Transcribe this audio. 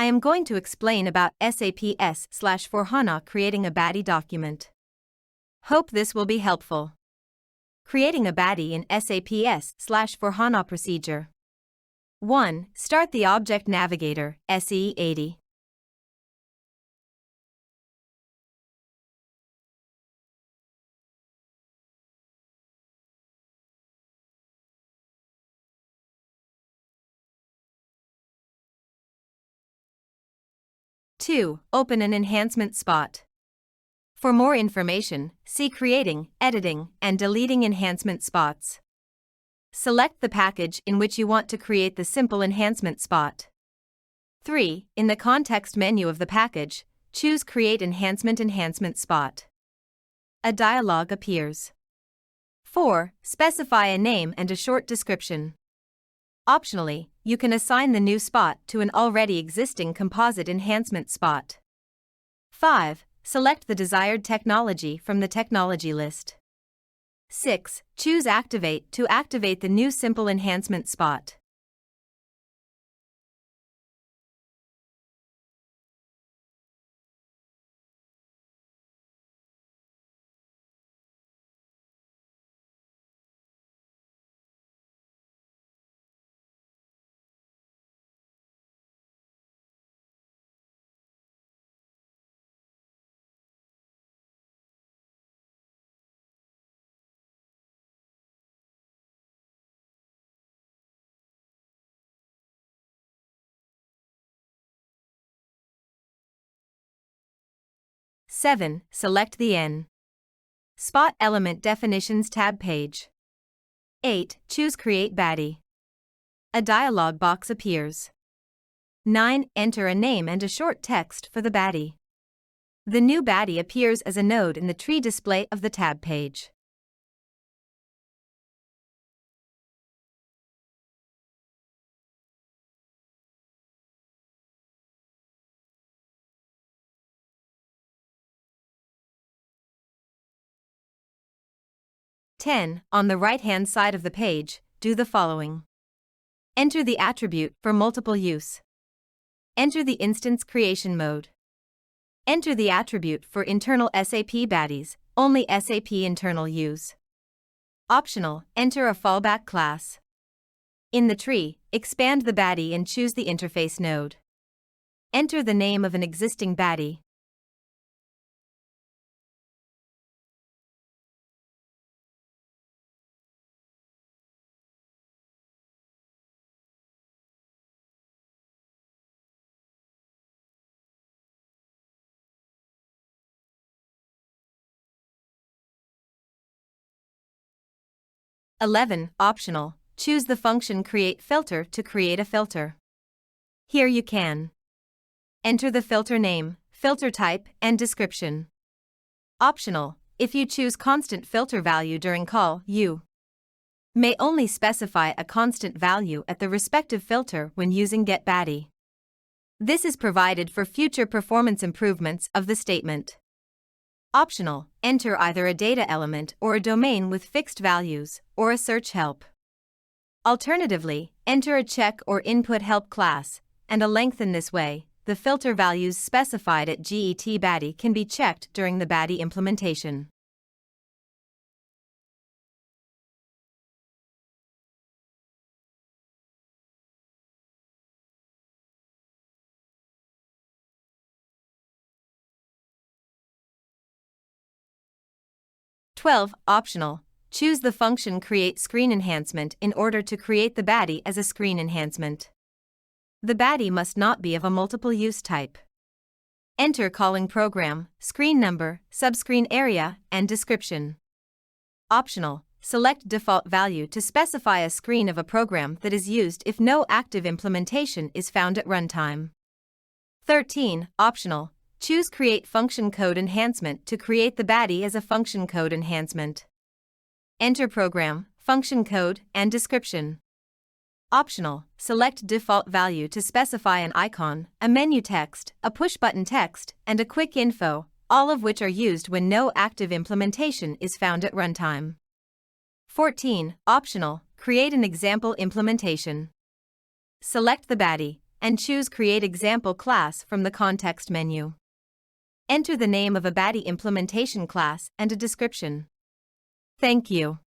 am going to explain about SAP S/4HANA creating a BADI document. Hope this will be helpful. Creating a BADI in SAP S/4HANA procedure. 1. Start the Object Navigator, SE80. Two. Open an enhancement spot. For more information, see Creating, Editing, and Deleting Enhancement Spots. Select the package in which you want to create the simple enhancement spot. 3. In the context menu of the package, choose Create Enhancement Spot. A dialog appears. 4. Specify a name and a short description. Optionally, you can assign the new spot to an already existing composite enhancement spot. 5. Select the desired technology from the technology list. 6. Choose Activate to activate the new simple enhancement spot. Seven. Select the N Spot Element Definitions tab page. 8. Choose Create BADI. A dialog box appears. 9. Enter a name and a short text for the BADI. The new BADI appears as a node in the tree display of the tab page. On the right-hand side of the page, do the following. Enter the attribute for multiple use. Enter the instance creation mode. Enter the attribute for internal SAP BADIs, only SAP internal use. Optional, enter a fallback class. In the tree, expand the BADI and choose the interface node. Enter the name of an existing BADI. Optional, choose the function Create Filter to create a filter. Here you can enter the filter name, filter type, and description. Optional, if you choose constant filter value during call, you may only specify a constant value at the respective filter when using getBADI. This is provided for future performance improvements of the statement. Optional, enter either a data element or a domain with fixed values, or a search help. Alternatively, enter a check or input help class, and a length. In this way, the filter values specified at getBADI can be checked during the BADI implementation. Optional, choose the function Create Screen Enhancement in order to create the BADI as a screen enhancement. The BADI must not be of a multiple use type. Enter calling program, screen number, subscreen area, and description. Optional, select default value to specify a screen of a program that is used if no active implementation is found at runtime. 13. Optional, choose Create Function Code Enhancement to create the BADI as a function code enhancement. Enter program, function code, and description. Optional, select default value to specify an icon, a menu text, a push-button text, and a quick info, all of which are used when no active implementation is found at runtime. 14. Optional, create an example implementation. Select the BADI, and choose Create Example Class from the context menu. Enter the name of a BADI implementation class and a description. Thank you.